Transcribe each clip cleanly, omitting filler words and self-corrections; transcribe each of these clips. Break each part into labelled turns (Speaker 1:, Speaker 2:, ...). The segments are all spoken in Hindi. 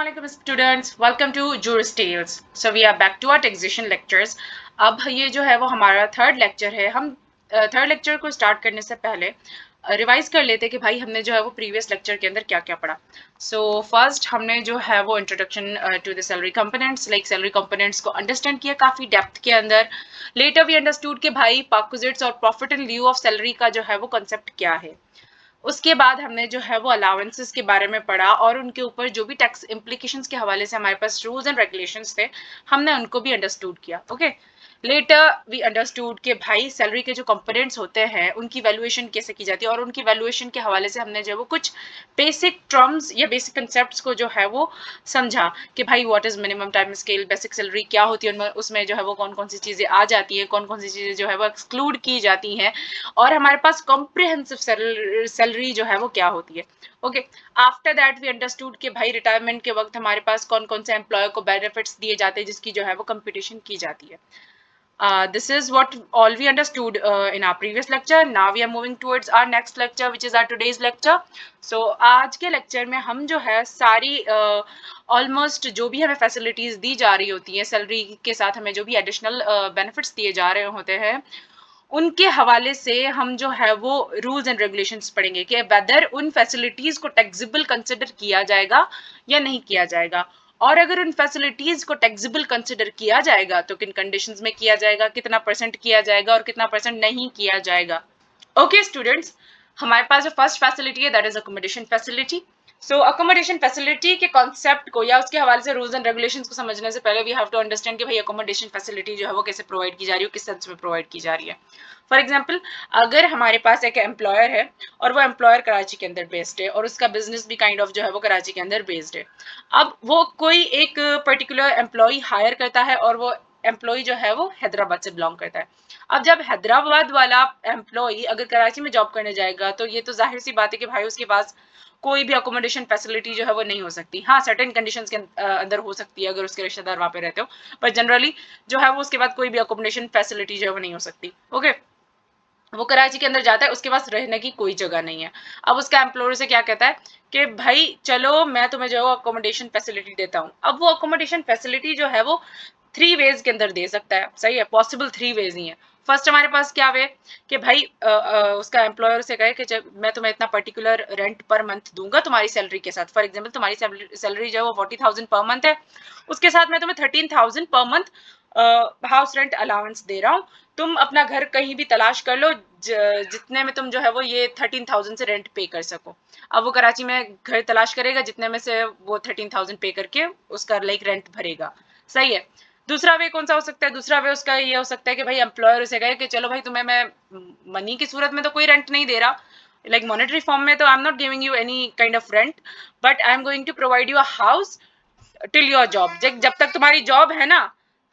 Speaker 1: Assalamualaikum students, welcome to Juris Tales. So we are back to our taxation lectures. अब ये जो है वो हमारा थर्ड लेक्चर है. हम थर्ड लेक्चर को स्टार्ट करने से पहले रिवाइज कर लेते कि भाई हमने जो है वो प्रीवियस लेक्चर के अंदर क्या क्या पढ़ा. सो फर्स्ट हमने जो है वो introduction to the salary components, like salary components को अंडरस्टैंड किया काफी डेप्थ के अंदर. लेटर वी अंडरस्टूड कि भाई परक्विजिट्स और profit in lieu of salary का जो है वो कंसेप्ट क्या है. उसके बाद हमने जो है वो अलाउंसेस के बारे में पढ़ा और उनके ऊपर जो भी टैक्स इम्प्लीकेशंस के हवाले से हमारे पास रूल्स एंड रेगुलेशंस थे हमने उनको भी अंडरस्टूड किया. ओके, लेटर वी अंडरस्टूड कि भाई सैलरी के जो कंपोनेंट्स होते हैं उनकी वैल्यूएशन कैसे की जाती है और उनकी वैल्यूएशन के हवाले से हमने जो है वो कुछ बेसिक टर्म्स या बेसिक कंसेप्ट्स को जो है वो समझा कि भाई what is minimum time scale, basic salary क्या होती है, उसमें जो है वो कौन कौन सी चीजें आ जाती है, कौन कौन सी चीजें जो है वो एक्सक्लूड की जाती हैं और हमारे पास कॉम्प्रिहेंसिव सैलरी जो है वो क्या होती है. Okay, after that we understood कि भाई रिटायरमेंट के वक्त हमारे पास कौन कौन से एम्प्लॉयर को बेनिफिट्स दिए जाते हैं जिसकी जो है वो कंपटीशन की जाती है. This is what all we understood in our previous lecture. Now we are moving towards our next lecture, which is our today's lecture. So आज के lecture में हम जो है सारी almost जो भी हमें facilities दी जा रही होती हैं सैलरी के साथ हमें जो भी additional benefits दिए जा रहे होते हैं उनके हवाले से हम जो है वो रूल्स एंड रेगुलेशंस पढ़ेंगे कि वेदर उन फैसिलिटीज को टैक्सेबल कंसिडर किया जाएगा या नहीं किया जाएगा और अगर उन फैसिलिटीज को टैक्सेबल कंसिडर किया जाएगा तो किन कंडीशंस में किया जाएगा, कितना परसेंट किया जाएगा और कितना परसेंट नहीं किया जाएगा. ओके स्टूडेंट्स, हमारे पास जो फर्स्ट फैसिलिटी है that is accommodation facility. So accommodation facility के कॉन्सेप्ट को या उसके हवाले से रूल्स एंड रेगुलेशंस को समझने से पहले वी हैव टू अंडरस्टैंड कि भाई अकोमोडेशन फैसिलिटी जो है वो कैसे प्रोवाइड की जा रही है, किस सेंस में प्रोवाइड की जा रही है. फॉर एग्जाम्पल, अगर हमारे पास एक एम्प्लॉयर है और वो एम्प्लॉयर कराची के अंदर बेस्ड है और उसका बिजनेस भी काइंड ऑफ जो है वो कराची के अंदर बेस्ड है. अब वो कोई एक पर्टिकुलर एम्प्लॉय हायर करता है और वो एम्प्लॉय जो है वो हैदराबाद से बिलोंग करता है. अब जब हैदराबाद वाला एम्प्लॉय अगर कराची में जॉब करने जाएगा तो ये तो जाहिर सी बात है कि भाई उसके पास कोई भी अकोमोडेशन फैसिलिटी जो है वो नहीं हो सकती. हाँ, सर्टेन कंडीशंस के अंदर हो सकती है अगर उसके रिश्तेदार वहां पे रहते हो, पर जनरली जो है वो उसके बाद कोई भी अकोमोडेशन फैसिलिटी जो है वो नहीं हो सकती. ओके, वो कराची के अंदर जाता है, उसके पास रहने की कोई जगह नहीं है. अब उसका एम्प्लॉयर से क्या कहता है कि भाई चलो मैं तुम्हें जो है अकोमोडेशन फैसिलिटी देता हूँ. अब वो अकोमोडेशन फैसिलिटी जो है वो 3 वेज के अंदर दे सकता है. सही है, पॉसिबल 3 वेज ही है. फर्स्ट हमारे पास क्या वे कि भाई उसका एम्प्लॉयर से कहे कि जब मैं तुम्हें इतना पर्टिकुलर रेंट पर मंथ दूंगा तुम्हारी सैलरी के साथ. फॉर एग्जांपल तुम्हारी सैलरी जो है वो 40,000 पर मंथ है, उसके साथ मैं तुम्हें 13,000 पर मंथ हाउस रेंट अलाउंस दे रहा हूँ. तुम अपना घर कहीं भी तलाश कर लो जितने में तुम जो है वो ये 13,000 से रेंट पे कर सको. अब वो कराची में घर तलाश करेगा जितने में से वो 13,000 पे करके उसका लाइक रेंट भरेगा. सही है. दूसरा वे कौन सा हो सकता है? दूसरा वे उसका ये हो सकता है कि भाई एम्प्लॉयर उसे कहे कि चलो भाई तुम्हें मैं मनी की सूरत में तो कोई रेंट नहीं दे रहा, लाइक मॉनेटरी फॉर्म में तो I am not giving you any kind of rent, but I am going to provide you a house till your job. जब तक तुम्हारी जॉब है ना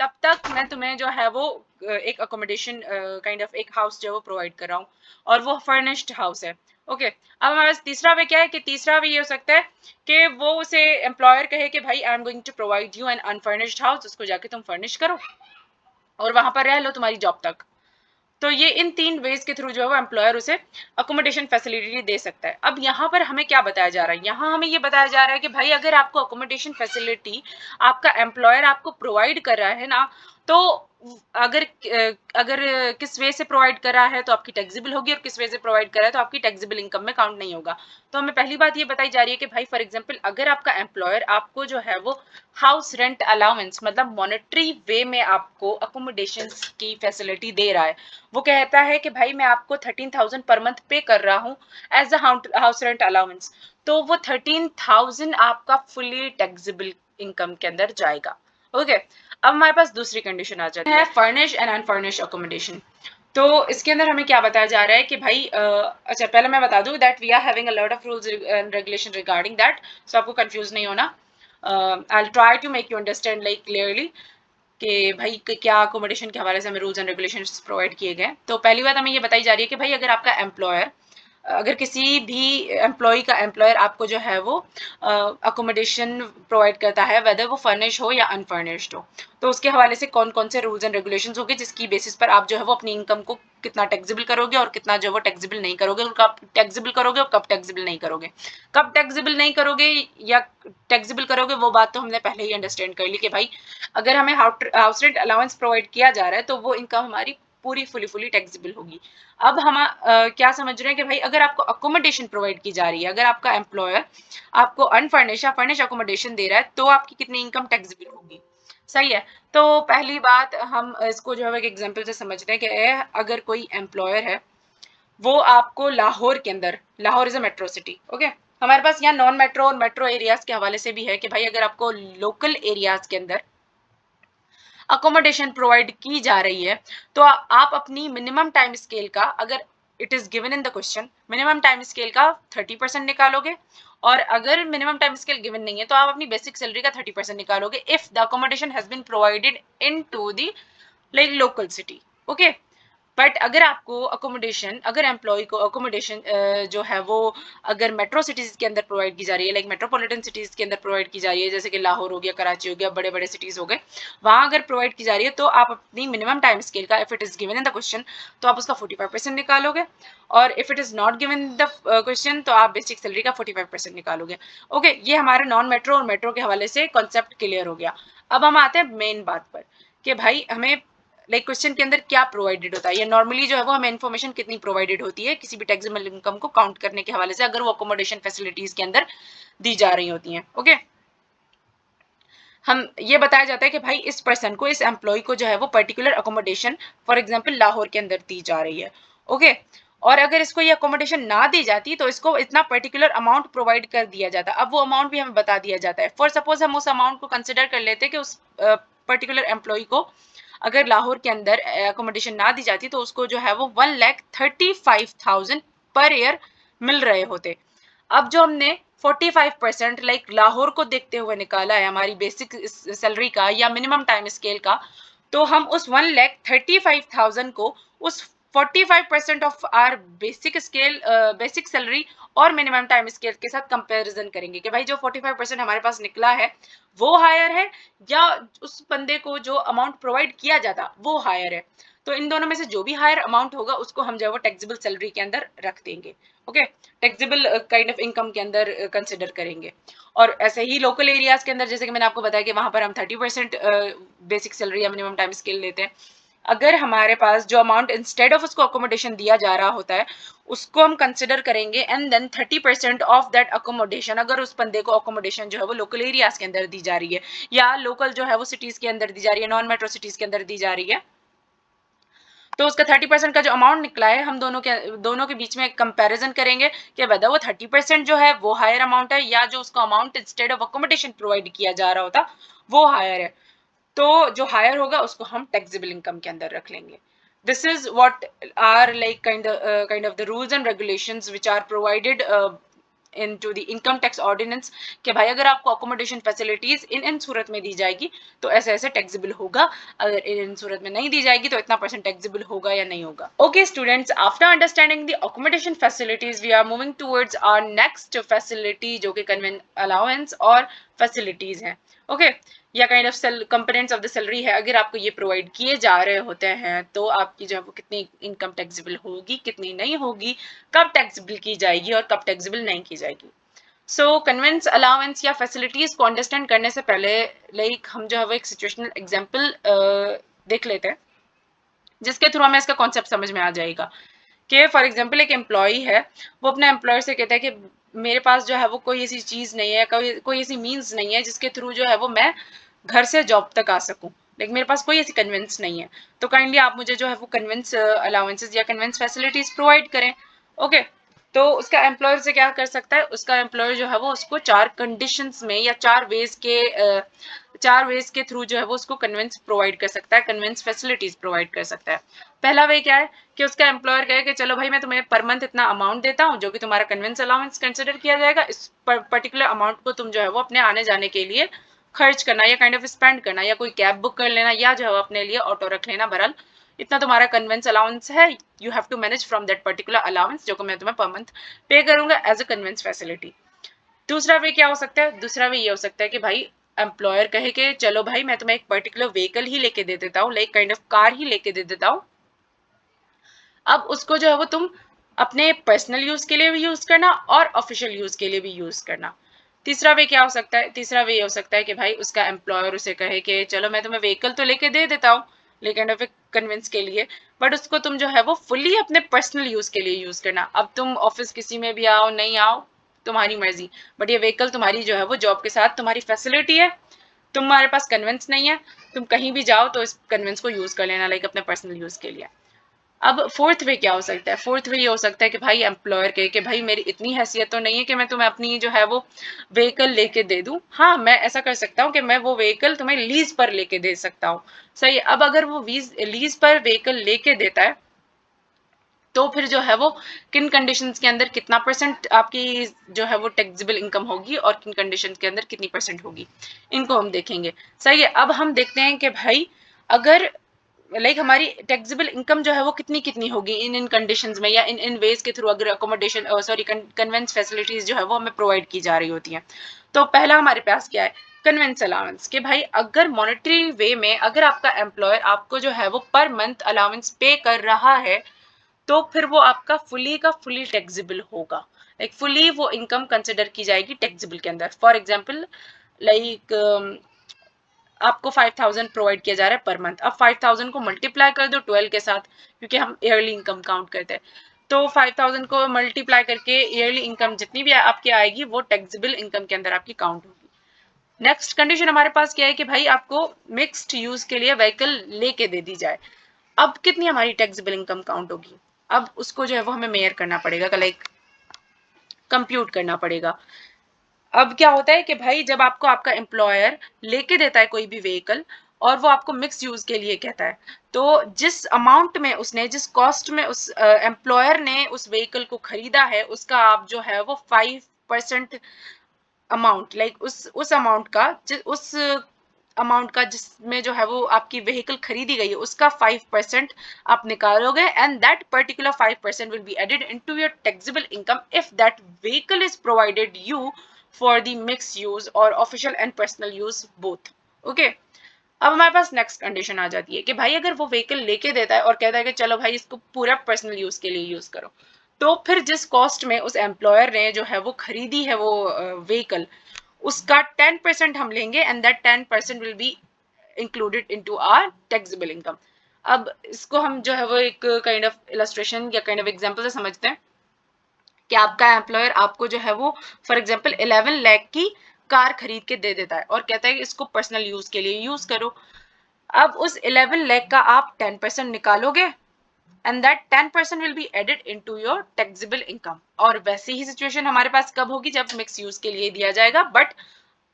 Speaker 1: तब तक मैं तुम्हें जो है वो एक अकोमोडेशन काइंड ऑफ एक हाउस जो है वो प्रोवाइड कर रहा हूँ और वो फर्निश्ड हाउस है. ओके, अब हमारे पास तीसरा वे क्या है कि तीसरा वे ये हो सकता है कि वो उसे एम्प्लॉयर कहे कि भाई I am going to provide you an unfurnished house, उसको जाके तुम फर्निश करो और वहां पर रह लो तुम्हारी जॉब तक. तो ये इन 3 वेज के थ्रू जो है वो एम्प्लॉयर उसे अकोमोडेशन फैसिलिटी दे सकता है. अब यहाँ पर हमें क्या बताया जा रहा है? यहाँ हमें ये बताया जा रहा है कि भाई अगर आपको अकोमोडेशन फैसिलिटी आपका एम्प्लॉयर आपको प्रोवाइड कर रहा है ना, तो अगर अगर किस वे से प्रोवाइड कर रहा है तो आपकी टैक्सेबल होगी और किस वे से प्रोवाइड कर रहा है तो आपकी टैक्सेबल इनकम में काउंट नहीं होगा. तो हमें पहली बात ये बताई जा रही है कि भाई फॉर एग्जांपल अगर आपका एम्प्लॉयर आपको जो है वो हाउस रेंट अलाउंस मतलब मॉनेटरी वे में आपको अकोमोडेशन की फैसिलिटी दे रहा है, वो कहता है कि भाई मैं आपको 13,000 पर मंथ पे कर रहा हूँ as a house rent allowance, तो वो 13,000 आपका फुली टैक्सेबल इनकम के अंदर जाएगा. ओके, अब हमारे पास दूसरी कंडीशन आ जाती है फर्निश एंड अनफर्निश अकोमोडेशन. तो इसके अंदर हमें क्या बताया जा रहा है कि भाई अच्छा पहले मैं बता दूं that we are having a lot of rules and regulation regarding that, so आपको कंफ्यूज नहीं होना. I will try to make you understand like clearly कि भाई क्या अकोमोडेशन के हवाले से हमें रूल्स एंड रेगुलेशंस प्रोवाइड किए गए. तो पहली बात हमें ये बताई जा रही है कि भाई अगर आपका एम्प्लॉयर अगर किसी भी एम्प्लॉय का एम्प्लॉयर आपको जो है वो अकोमोडेशन प्रोवाइड करता है, वेदर वो फर्निश हो या अनफर्निश्ड हो, तो उसके हवाले से कौन कौन से रूल्स एंड रेगुलेशंस होंगे, जिसकी बेसिस पर आप जो है वो अपनी इनकम को कितना टैक्सेबल करोगे और कितना जो है वो टैक्सेबल नहीं करोगे, और कब टैक्सेबल करोगे और कब टैक्सेबल नहीं करोगे। कब टैक्सेबल नहीं करोगे या टैक्सेबल करोगे वो बात तो हमने पहले ही अंडरस्टैंड कर ली कि भाई अगर हमें हाउस रेंट अलाउंस प्रोवाइड किया जा रहा है तो वो इनकम हमारी पूरी फुली टैक्सेबल होगी। अब हम क्या समझ रहे हैं कि भाई अगर आपको अकोमोडेशन प्रोवाइड की जा रही है, अगर आपका एम्प्लॉयर आपको अनफर्निश या फर्निश अकोमोडेशन दे रहा है, तो आपकी कितनी इनकम टैक्सेबल होगी। सही है। तो पहली बात हम इसको जो है एक एग्जांपल से समझ रहे हैं कि अगर कोई एम्प्लॉयर है वो आपको लाहौर के अंदर, Lahore is a metro city, okay, हमारे पास यहाँ नॉन मेट्रो और मेट्रो एरियाज के हवाले से भी है कि भाई अगर आपको लोकल एरियाज के अंदर अकोमोडेशन प्रोवाइड की जा रही है तो आप अपनी मिनिमम टाइम स्केल का, अगर it is given in the question, minimum time scale का 30% निकालोगे, और अगर मिनिमम टाइम स्केल गिवन नहीं है तो आप अपनी बेसिक सैलरी का 30% निकालोगे if the accommodation has been provided in to the like local city, okay. But अगर आपको अकोमोडेशन, अगर एम्प्लॉय को अकोमोडेशन जो है वो अगर मेट्रो सिटीज के अंदर प्रोवाइड की जा रही है, लाइक मेट्रोपॉलिटन सिटीज के अंदर प्रोवाइड की जा रही है, जैसे कि लाहौर हो गया, कराची हो गया, बड़े बड़े सिटीज हो गए, वहां अगर प्रोवाइड की जा रही है तो आप अपनी मिनिमम टाइम स्केल का, if it is given in the question, तो आप उसका 45% निकालोगे, और if it is not given the question तो आप बेसिक सैलरी का 45% निकालोगे। ओके, ये हमारे नॉन मेट्रो और मेट्रो के हवाले से कॉन्सेप्ट क्लियर हो गया। अब हम आते हैं मेन बात पर कि भाई हमें लाइक क्वेश्चन के अंदर क्या प्रोवाइडेड होता है, या नॉर्मली जो है वो हमें इन्फॉर्मेशन कितनी प्रोवाइडेड होती है किसी भी टैक्सेबल इनकम को काउंट करने के हवाले से, अगर वो अकोमोडेशन फैसिलिटीज के अंदर दी जा रही होती हैं, ओके। हम ये बताया जाता है कि भाई इस पर्सन को, इस एम्प्लॉय को जो है वो particular accommodation for example Lahore के अंदर दी जा रही है, ओके, और अगर इसको ये अकोमोडेशन ना दी जाती तो इसको इतना पर्टिकुलर अमाउंट प्रोवाइड कर दिया जाता, अब वो अमाउंट भी हमें बता दिया जाता है। फॉर सपोज हम उस अमाउंट को कंसिडर कर लेते कि उस पर्टिकुलर एम्प्लॉय को अगर लाहौर के अंदर अकोमोडेशन ना दी जाती तो उसको जो है वो 1,35,000 पर ईयर मिल रहे होते। अब जो हमने 45% लाइक लाहौर को देखते हुए निकाला है हमारी बेसिक सैलरी का या मिनिमम टाइम स्केल का, तो हम उस 1,35,000 को उस 45% of our basic scale, basic salary और मिनिमम टाइम स्केल के साथ कंपैरिजन करेंगे कि भाई जो 45% हमारे पास निकला है वो हायर है या उस बंदे को जो अमाउंट प्रोवाइड किया जाता वो हायर है। तो इन दोनों में से जो भी हायर अमाउंट होगा उसको हम जो है वो टैक्सेबल सैलरी के अंदर रख देंगे, okay, taxable kind of income के अंदर कंसिडर करेंगे। और ऐसे ही लोकल एरियाज के अंदर जैसे कि मैंने आपको बताया कि वहां पर हम 30% बेसिक सैलरी या मिनिमम टाइम स्केल लेते हैं। अगर हमारे पास जो अमाउंट इंस्टेड ऑफ उसको अकोमोडेशन दिया जा रहा होता है उसको हम कंसिडर करेंगे, and then 30% of that accommodation, अगर उस बंदे को अकोमोडेशन जो है वो लोकल एरियाज के अंदर दी जा रही है या लोकल जो है वो सिटीज के अंदर दी जा रही है, नॉन मेट्रो सिटीज के अंदर दी जा रही है, तो उसका 30% का जो अमाउंट निकला है हम दोनों के बीच में कंपैरिजन करेंगे कि वेदर वो 30% जो है वो हायर अमाउंट है या जो उसका amount instead of accommodation provide किया जा रहा होता वो हायर है। तो जो हायर होगा उसको हम टैक्सेबल इनकम के अंदर रख लेंगे। This is what are like kind of the rules and regulations which are provided into the income tax ordinance कि भाई अगर आपको अकोमोडेशन फैसिलिटीज इन सूरत में दी जाएगी तो ऐसे ऐसे टैक्सेबल होगा, अगर इन सूरत में नहीं दी जाएगी तो इतना परसेंट टैक्सेबल होगा या नहीं होगा। Okay students, after understanding the accommodation facilities we are moving towards our next facility जो कि कन्वेंट अलाउंस और फैसिलिटीज हैं, ओके, या kind of components of the salary है। अगर आपको ये प्रोवाइड किए जा रहे होते हैं तो आपकी जो है वो कितनी इनकम टैक्सेबल होगी, कितनी नहीं होगी, कब टैक्सेबल की जाएगी और कब टैक्सेबल नहीं की जाएगी। सो कन्वेंस अलाउंस या फैसिलिटीज को अंडरस्टैंड करने से पहले लाइक हम जो है वो एक सिचुएशनल एग्जांपल देख लेते हैं जिसके थ्रू हमें इसका कॉन्सेप्ट समझ में आ जाएगा कि फॉर एग्जांपल एक एम्प्लॉय है, वो अपने एम्प्लॉयर से कहता है कि मेरे पास जो है वो कोई ऐसी चीज नहीं है, कोई ऐसी मीन्स नहीं है जिसके थ्रू जो है वो मैं घर से जॉब तक आ सकूं, लेकिन मेरे पास कोई ऐसी कन्वेंस नहीं है, तो काइंडली आप मुझे जो है वो कन्वेंस अलाउंसेस या कन्वेंस फैसिलिटीज प्रोवाइड करें, ओके। तो उसका एम्प्लॉयर से क्या कर सकता है, उसका एम्प्लॉयर जो है वो उसको 4 कंडीशंस में या 4 वेज के थ्रू जो है वो उसको कन्वेंस प्रोवाइड कर सकता है, कन्वेंस फैसिलिटीज प्रोवाइड कर सकता है। पहला वे क्या है कि उसका एम्प्लॉयर कहे कि चलो भाई मैं तुम्हें पर मंथ इतना अमाउंट देता हूँ जो कि तुम्हारा कन्वेंस अलाउंस कंसिडर किया जाएगा, इस पर्टिकुलर अमाउंट को तुम जो है वो अपने आने जाने के लिए खर्च करना या काइंड ऑफ स्पेंड करना, या कोई कैब बुक कर लेना या जो है अपने लिए ऑटो रख लेना, बहरहाल इतना तुम्हारा कन्वेंस अलाउंस है, you have to manage from that particular allowance जो कि मैं तुम्हें पर मंथ पे करूंगा एज अ कन्वेंस फैसिलिटी। दूसरा वे क्या हो सकता है, दूसरा वे ये हो सकता है कि भाई एम्प्लॉयर कहे कि चलो भाई मैं तुम्हें एक पर्टिकुलर व्हीकल ही लेके दे देता हूँ, लाइक काइंड ऑफ कार ही लेके दे देता हूँ। अब उसको जो है वो तुम अपने पर्सनल यूज के लिए भी यूज करना और ऑफिशियल यूज के लिए भी यूज करना। तीसरा वे क्या हो सकता है, तीसरा वे ये हो सकता है कि भाई उसका एम्प्लॉयर उसे कहे कि चलो मैं तुम्हें व्हीकल तो लेके दे देता हूँ लेकिन ऑफ कन्विंस के लिए, बट उसको तुम जो है वो फुल्ली अपने पर्सनल यूज के लिए यूज करना। अब तुम ऑफिस किसी में भी आओ नहीं आओ तुम्हारी मर्जी, बट ये व्हीकल तुम्हारी जो है वो जॉब के साथ तुम्हारी फैसिलिटी है, तुम्हारे पास कन्वेंस नहीं है, तुम कहीं भी जाओ तो इस कन्वेंस को यूज कर लेना लाइक अपने पर्सनल यूज के लिए। अब फोर्थ वे क्या हो सकता है, फोर्थ वे ये हो सकता है कि भाई एम्प्लॉयर के कि भाई मेरी इतनी हैसियत तो नहीं है कि मैं तुम्हें अपनी जो है वो व्हीकल लेके दे दूं, हाँ मैं ऐसा कर सकता हूँ कि मैं वो व्हीकल तुम्हें लीज पर लेके दे सकता हूँ। सही, अब अगर वो लीज पर व्हीकल लेके देता है तो फिर जो है वो किन कंडीशंस के अंदर कितना परसेंट आपकी जो है वो टैक्सेबल इनकम होगी और किन कंडीशंस के अंदर कितनी परसेंट होगी, इनको हम देखेंगे। सही है, अब हम देखते हैं कि भाई अगर लाइक हमारी टैक्सेबल इनकम जो है वो कितनी कितनी होगी इन इन कंडीशंस में या इन इन वेज के थ्रू अगर अकोमोडेशन सॉरी कन्वेंस फैसिलिटीज जो है वो हमें प्रोवाइड की जा रही होती हैं। तो पहला हमारे पास क्या है, कन्वेंस अलाउंस, कि भाई अगर मॉनेटरी वे में अगर आपका एम्प्लॉयर आपको जो है वो पर मंथ अलाउंस पे कर रहा है तो फिर वो आपका फुली का फुली टैक्सेबल होगा, लाइक फुली वो इनकम कंसिडर की जाएगी टैक्सेबल के अंदर। फॉर एग्जाम्पल लाइक आपको 5000 प्रोवाइड किया जा रहा है पर मंथ, अब 5000 को मल्टीप्लाई कर दो 12 के साथ क्योंकि हम ईयरली इनकम काउंट करते हैं, तो 5000 को मल्टीप्लाई करके ईयरली इनकम जितनी भी आपकी आएगी वो टैक्सेबल इनकम के अंदर आपकी काउंट होगी। नेक्स्ट कंडीशन हमारे पास क्या है कि भाई आपको मिक्स्ड यूज के लिए व्हीकल लेके दे दी जाए। अब कितनी हमारी टैक्सेबल इनकम काउंट होगी, अब उसको जो है वो हमें मेयर करना पड़ेगा, लाइक कंप्यूट करना पड़ेगा। अब क्या होता है कि भाई जब आपको आपका एम्प्लॉयर लेके देता है कोई भी व्हीकल और वो आपको मिक्स यूज के लिए कहता है, तो जिस अमाउंट में उसने जिस कॉस्ट में उस एम्प्लॉयर ने उस व्हीकल को खरीदा है उसका आप जो है वो 5% अमाउंट लाइक उस अमाउंट का उस अमाउंट का जिसमें जो है वो आपकी व्हीकल खरीदी गई है उसका 5% आप निकालोगे and that particular 5% will be added into your taxable income if that vehicle is provided you for the mix use और official and personal use both. Okay, अब हमारे पास नेक्स्ट कंडीशन आ जाती है कि भाई अगर वो व्हीकल लेके देता है और कहता है कि चलो भाई इसको पूरा पर्सनल यूज के लिए यूज करो, तो फिर जिस कॉस्ट में उस एम्प्लॉयर ने जो है वो खरीदी है वो व्हीकल उसका 10% हम लेंगे and that 10% will be included into our taxable income. अब इसको हम जो है वो एक काइंड ऑफ इलस्ट्रेशन या काइंड ऑफ एग्जांपल से समझते हैं कि आपका एम्प्लॉयर आपको जो है वो फॉर एग्जांपल 11 लाख की कार खरीद के दे देता है और कहता है कि इसको पर्सनल यूज के लिए यूज करो। अब उस 11 लाख का आप 10% निकालोगे and that 10% will be added into your taxable income. और वैसी ही सिचुएशन हमारे पास कब होगी, जब मिक्स यूज के लिए दिया जाएगा, बट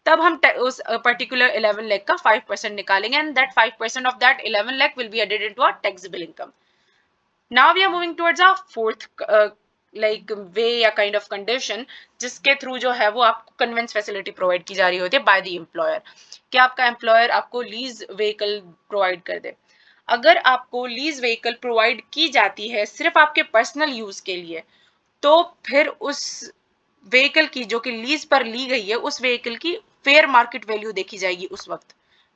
Speaker 1: तब हम उस पर्टिकुलर 11 लाख का 5% निकालेंगे and that 5% of that 11 lakh will be added into our taxable income. Now we are moving towards our fourth like way या kind of condition जिसके थ्रू जो है वो आपको कन्वेंस फैसिलिटी प्रोवाइड की जा रही होती है बाय द एम्प्लॉयर, कि आपका एम्प्लॉयर आपको लीज व्हीकल प्रोवाइड कर दे। अगर आपको लीज व्हीकल प्रोवाइड की जाती है सिर्फ आपके पर्सनल यूज के लिए, तो फिर उस व्हीकल की जो कि लीज पर ली गई है उस व्हीकल की फेयर मार्केट वैल्यू देखी जाएगी। उस वक्त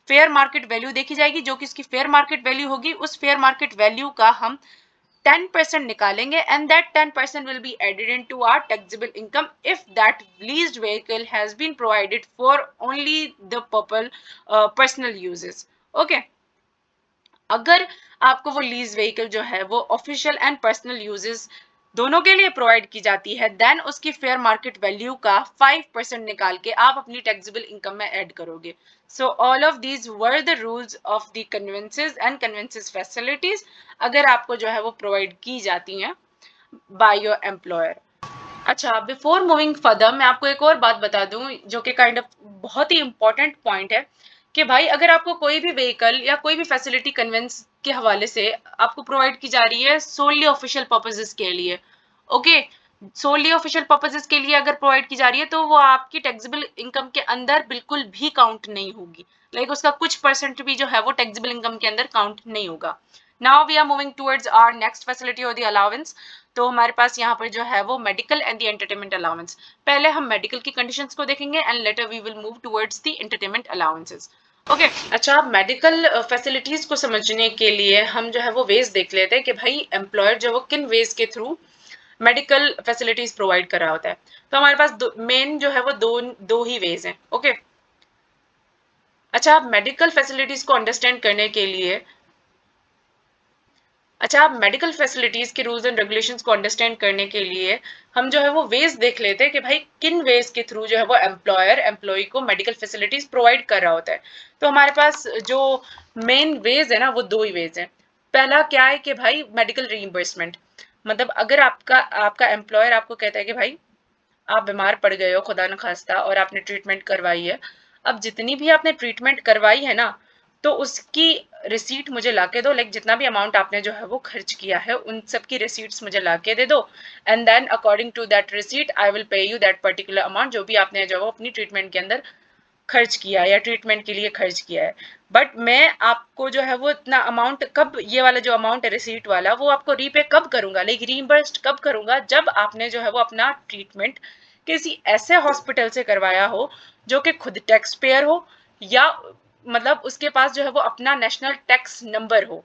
Speaker 1: फेयर मार्केट वैल्यू देखी जाएगी, जो कि इसकी फेयर मार्केट वैल्यू होगी, उस फेयर मार्केट वैल्यू का हम 10% निकालेंगे and that 10% will be added into our taxable income if that leased vehicle has been provided for only the purpose personal uses. Okay, अगर आपको वो लीज व्हीकल जो है वो ऑफिशियल एंड पर्सनल यूजेस दोनों के लिए प्रोवाइड की जाती है, देन उसकी फेयर मार्केट वैल्यू का 5% निकाल के आप अपनी टैक्सेबल इनकम में ऐड करोगे। So all of these were the rules of the conveyances and conveyances facilities अगर आपको जो है वो प्रोवाइड की जाती हैं बाय योर एम्प्लॉयर। अच्छा, बिफोर मूविंग फर्दर मैं आपको एक और बात बता दूं जो कि काइंड ऑफ बहुत ही इंपॉर्टेंट पॉइंट है कि भाई अगर आपको कोई भी व्हीकल या कोई भी फैसिलिटी कन्वेंस के हवाले से आपको प्रोवाइड की जा रही है सोनली ऑफिशियल पर्पसेस के लिए, ओके, सोनली ऑफिशियल पर्पसेस के लिए अगर प्रोवाइड की जा रही है तो वो आपकी टैक्सेबल इनकम के अंदर बिल्कुल भी काउंट नहीं होगी, लाइक उसका कुछ परसेंट भी जो है वो टैक्सेबल इनकम के अंदर काउंट नहीं होगा। Now we are moving towards our next facility और द अलाउंस। तो हमारे पास यहाँ पर जो है वो medical and the entertainment allowance. पहले हम मेडिकल की कंडीशंस को देखेंगे and later we will move towards the entertainment allowances. Okay, अच्छा, मेडिकल फैसिलिटीज को समझने के लिए हम जो है वो वेज देख लेते हैं कि भाई एम्प्लॉयर जो वो किन वेज के थ्रू मेडिकल फैसिलिटीज प्रोवाइड कर रहा होता है। तो हमारे पास मेन जो है वो दो ही वेज हैं। ओके, अच्छा, मेडिकल फैसिलिटीज को अंडरस्टैंड करने के लिए, अच्छा, आप मेडिकल फैसिलिटीज के रूल्स एंड रेगुलेशंस को अंडरस्टैंड करने के लिए हम जो है वो वेज देख लेते हैं कि भाई किन वेज के थ्रू जो है वो एम्प्लॉयर एम्प्लॉय को मेडिकल फैसिलिटीज प्रोवाइड कर रहा होता है। तो हमारे पास जो मेन वेज है ना वो दो ही वेज है। पहला क्या है कि भाई मेडिकल रीइंबर्समेंट, मतलब अगर आपका आपका एम्प्लॉयर आपको कहता है कि भाई आप बीमार पड़ गए हो खुदा न खास्ता और आपने ट्रीटमेंट करवाई है, अब जितनी भी आपने ट्रीटमेंट करवाई है ना, तो उसकी रिसीट मुझे लाके दो, लाइक जितना भी अमाउंट आपने जो है वो खर्च किया है उन सब की रिसीट्स मुझे लाके दे दो, and then according to that receipt I will pay you that particular amount जो भी आपने जो है वो अपनी ट्रीटमेंट के अंदर खर्च किया है या ट्रीटमेंट के लिए खर्च किया है। बट मैं आपको जो है वो इतना अमाउंट कब, ये वाला जो अमाउंट है रिसीट वाला, वो आपको रीपे कब करूंगा, लाइक रीइंबर्स्ड कब करूंगा, जब आपने जो है वो अपना ट्रीटमेंट किसी ऐसे हॉस्पिटल से करवाया हो जो कि खुद टैक्स पेयर हो, या मतलब उसके पास जो है वो अपना नेशनल टैक्स नंबर हो,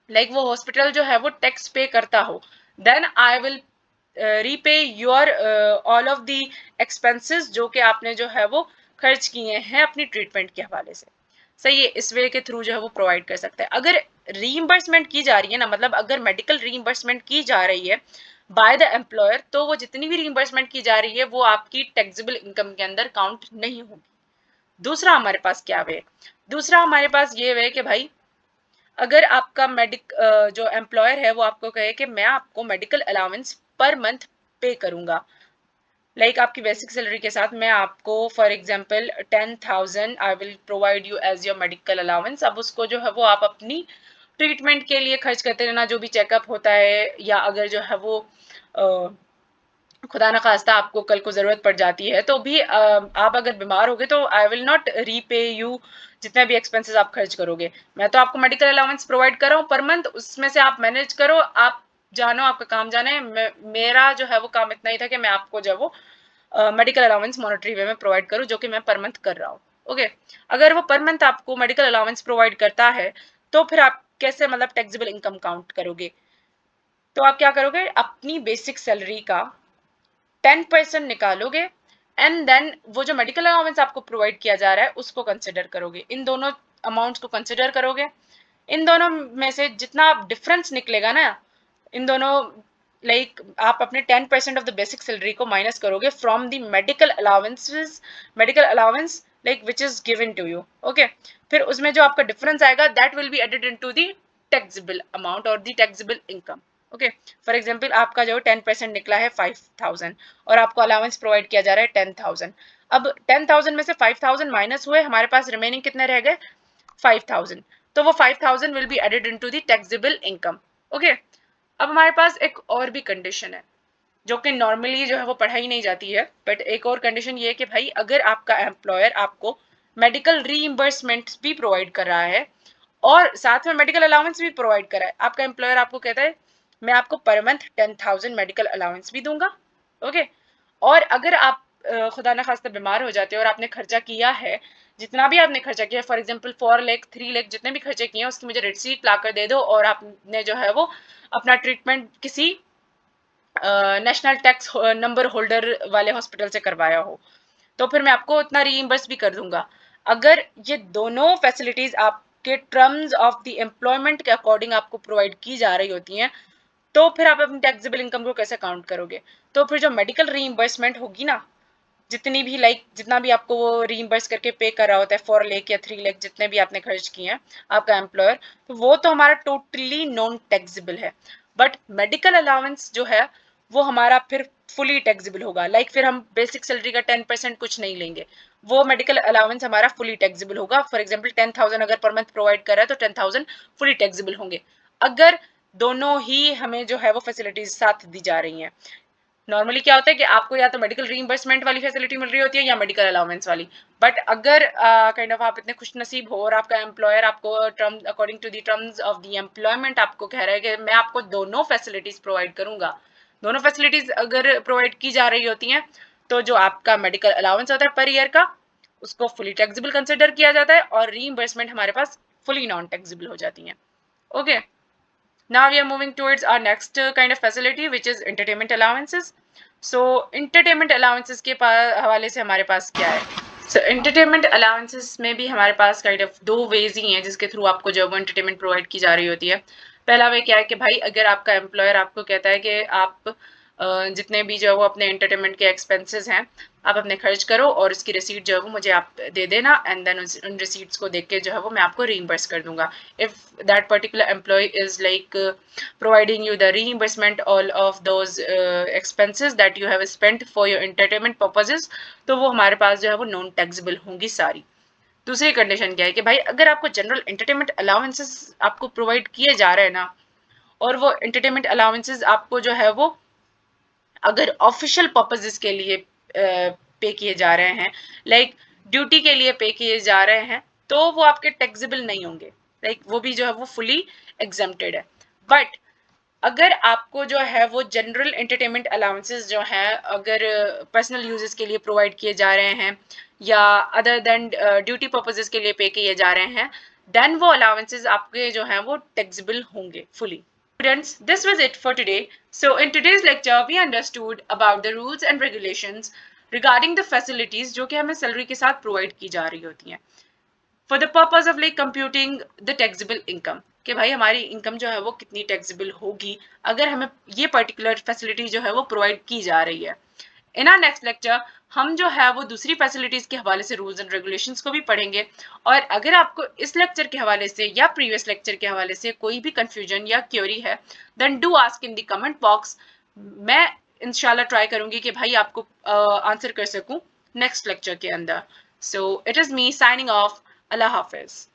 Speaker 1: लाइक वो हॉस्पिटल जो है वो टैक्स पे करता हो, then I will repay your all of the expenses जो कि आपने जो है वो खर्च किए हैं अपनी ट्रीटमेंट के हवाले से। सही है, इस वे के थ्रू जो है वो प्रोवाइड कर सकते हैं। अगर रीइंबर्समेंट की जा रही है ना, मतलब अगर मेडिकल रीइंबर्समेंट की जा रही है बाय द एम्प्लॉयर, तो वो जितनी भी रीइंबर्समेंट की जा रही है वो आपकी टैक्सेबल इनकम के अंदर काउंट नहीं होगी। दूसरा हमारे पास क्या वे, दूसरा हमारे पास ये वे कि भाई अगर आपका जो एम्प्लॉयर है वो आपको कहे कि मैं आपको मेडिकल अलाउंस पर मंथ पे करूंगा, लाइक आपकी बेसिक सैलरी के साथ मैं आपको for example 10,000 I will provide you as your medical allowance. अब उसको जो है वो आप अपनी ट्रीटमेंट के लिए खर्च करते रहना, जो भी चेकअप होता है, या अगर जो है वो खुदा ना खास्ता आपको कल को जरूरत पड़ जाती है तो भी आप अगर बीमार हो गए तो I will not repay you जितने भी एक्सपेंसेस आप खर्च करोगे। मैं तो आपको मेडिकल अलाउंस प्रोवाइड कर रहा हूँ पर मंथ, उसमें से आप मैनेज करो, आप जानो, आपका काम जाने। मेरा जो है वो काम इतना ही था कि मैं आपको जो है वो मेडिकल अलाउंस मॉनेटरी वे में प्रोवाइड करूँ, जो कि मैं पर मंथ कर रहा हूँ। ओके, अगर वो पर मंथ आपको मेडिकल अलाउंस प्रोवाइड करता है तो फिर आप कैसे मतलब टैक्सेबल इनकम काउंट करोगे? तो आप क्या करोगे, अपनी बेसिक सैलरी का 10% निकालोगे एंड देन वो जो मेडिकल अलाउंस आपको प्रोवाइड किया जा रहा है उसको कंसिडर करोगे, इन दोनों अमाउंट्स को कंसिडर करोगे। इन दोनों में से जितना आप डिफरेंस निकलेगा ना, इन दोनों, लाइक आप अपने 10% ऑफ द बेसिक सैलरी को माइनस करोगे from the medical allowances, medical allowance like which is given to you. Okay, फिर उसमें जो आपका डिफरेंस आएगा that will be added into the taxable amount और the taxable income. Okay, for example आपका जो 10% निकला है 5,000 और आपको अलाउंस प्रोवाइड किया जा रहा है 10,000। अब 10,000 में से 5,000 माइनस हुए, हमारे पास रिमेनिंग कितने रह गए, 5,000। तो वो 5,000 will be added into the taxable income. Okay, अब हमारे पास एक और भी कंडीशन है जो कि नॉर्मली जो है वो पढ़ाई नहीं जाती है, बट एक और कंडीशन ये है कि भाई अगर आपका एम्प्लॉयर आपको मेडिकल रीइंबर्समेंट भी प्रोवाइड कर रहा है और साथ में मेडिकल अलाउंस भी प्रोवाइड कर रहा है, आपका एम्प्लॉयर आपको कहता है मैं आपको पर मंथ 10,000 मेडिकल अलाउंस भी दूंगा। ओके, और अगर आप खुदा ना खास्ता बीमार हो जाते हो और आपने खर्चा किया है, जितना भी आपने खर्चा किया, फॉर एग्जांपल 4 लाख 3 लाख जितने भी खर्चे किए हैं उसकी मुझे रिसीट ला कर दे दो, और आपने जो है वो अपना ट्रीटमेंट किसी नेशनल टैक्स नंबर होल्डर वाले हॉस्पिटल से करवाया हो, तो फिर मैं आपको उतना रीइंबर्स भी कर दूंगा। अगर ये दोनों फैसिलिटीज आपके टर्म्स ऑफ द एम्प्लॉयमेंट के अकॉर्डिंग आपको प्रोवाइड की जा रही होती हैं, तो फिर आप अपनी टैक्सेबल इनकम को कैसे काउंट करोगे? तो फिर जो मेडिकल रीइंबर्समेंट होगी ना, जितनी भी लाइक जितना भी आपको वो रीइंबर्स करके पे कर रहा होता है 4 लाख या 3 लाख जितने भी आपने खर्च किए हैं आपका एम्प्लॉयर, तो वो तो हमारा टोटली नॉन टैक्सेबल है। बट मेडिकल अलाउंस जो है वो हमारा फिर फुली टैक्सेबल होगा, लाइक फिर हम बेसिक सैलरी का 10% कुछ नहीं लेंगे, वो मेडिकल अलाउंस हमारा फुली टैक्सेबल होगा। फॉर एग्जाम्पल 10,000 अगर पर मंथ प्रोवाइड कर रहा है तो 10,000 फुली टैक्सेबल होंगे, अगर दोनों ही हमें जो है वो फैसिलिटीज साथ दी जा रही हैं। नॉर्मली क्या होता है कि आपको या तो मेडिकल रीइंबर्समेंट वाली फैसिलिटी मिल रही होती है या मेडिकल अलाउंस वाली, बट अगर काइंड ऑफ आप इतने खुश नसीब हो और आपका एम्प्लॉयर आपको term according to the terms of the employment आपको कह रहा है कि मैं आपको दोनों फैसिलिटीज प्रोवाइड करूंगा, दोनों फैसिलिटीज अगर प्रोवाइड की जा रही होती हैं, तो जो आपका मेडिकल अलाउंस होता है पर ईयर का, उसको फुली टैक्सेबल कंसिडर किया जाता है और रीइंबर्समेंट हमारे पास फुली नॉन टैक्सेबल हो जाती हैं। Okay, now we are moving towards our next kind of facility which is entertainment allowances. So entertainment allowances के हवाले से हमारे पास क्या है? So entertainment allowances में भी हमारे पास kind of दो ways ही हैं जिसके थ्रू आपको जो वो entertainment provide की जा रही होती है। पहला वे क्या है कि भाई अगर आपका एम्प्लॉयर आपको कहता है कि आप जितने भी जो है वो अपने एंटरटेनमेंट के एक्सपेंसेस हैं आप अपने खर्च करो और उसकी रिसीट जो है वो मुझे आप दे देना, एंड देन उन रिसीट्स को देख के जो है वो मैं आपको रीइंबर्स कर दूंगा। If that particular employee is like providing you the reimbursement all of those expenses that you have spent for your entertainment purposes, तो वो हमारे पास जो है वो नॉन टैक्सेबल होंगी सारी। दूसरी कंडीशन क्या है कि भाई अगर आपको जनरल एंटरटेनमेंट अलाउंसेस आपको प्रोवाइड किए जा रहे हैं ना, और वो एंटरटेनमेंट अलाउंसेस आपको जो है वो अगर ऑफिशियल पर्पजेस के लिए पे किए जा रहे हैं, लाइक ड्यूटी के लिए पे किए जा रहे हैं, तो वो आपके टैक्सेबल नहीं होंगे, लाइक वो भी जो है वो फुली एग्जेम्प्टेड है। बट अगर आपको जो है वो जनरल एंटरटेनमेंट अलाउंसेस जो है अगर पर्सनल यूजेस के लिए प्रोवाइड किए जा रहे हैं या अदर देन ड्यूटी पर्पजेस के लिए पे किए जा रहे हैं, देन वो अलाउंसेस आपके जो हैं वो टैक्सेबल होंगे fully. Students, this was it for today. So in today's lecture, we understood about the rules and regulations regarding the facilities जो कि हमें सैलरी के साथ प्रोवाइड की जा रही होती हैं for the purpose of like computing the taxable income, कि भाई हमारी इनकम जो है वो कितनी टैक्सेबल होगी अगर हमें ये पर्टिकुलर फैसिलिटी जो है वो प्रोवाइड की जा रही है। इन आवर नेक्स्ट लेक्चर हम जो है वो दूसरी फैसिलिटीज के हवाले से रूल्स एंड रेगुलेशंस को भी पढ़ेंगे, और अगर आपको इस लेक्चर के हवाले से या प्रीवियस लेक्चर के हवाले से कोई भी कंफ्यूजन या क्वेरी है, then do ask in the comment box. मैं इंशाल्लाह ट्राई करूंगी कि भाई आपको आंसर कर सकूं नेक्स्ट लेक्चर के अंदर। So it is me signing off. Allah Hafiz.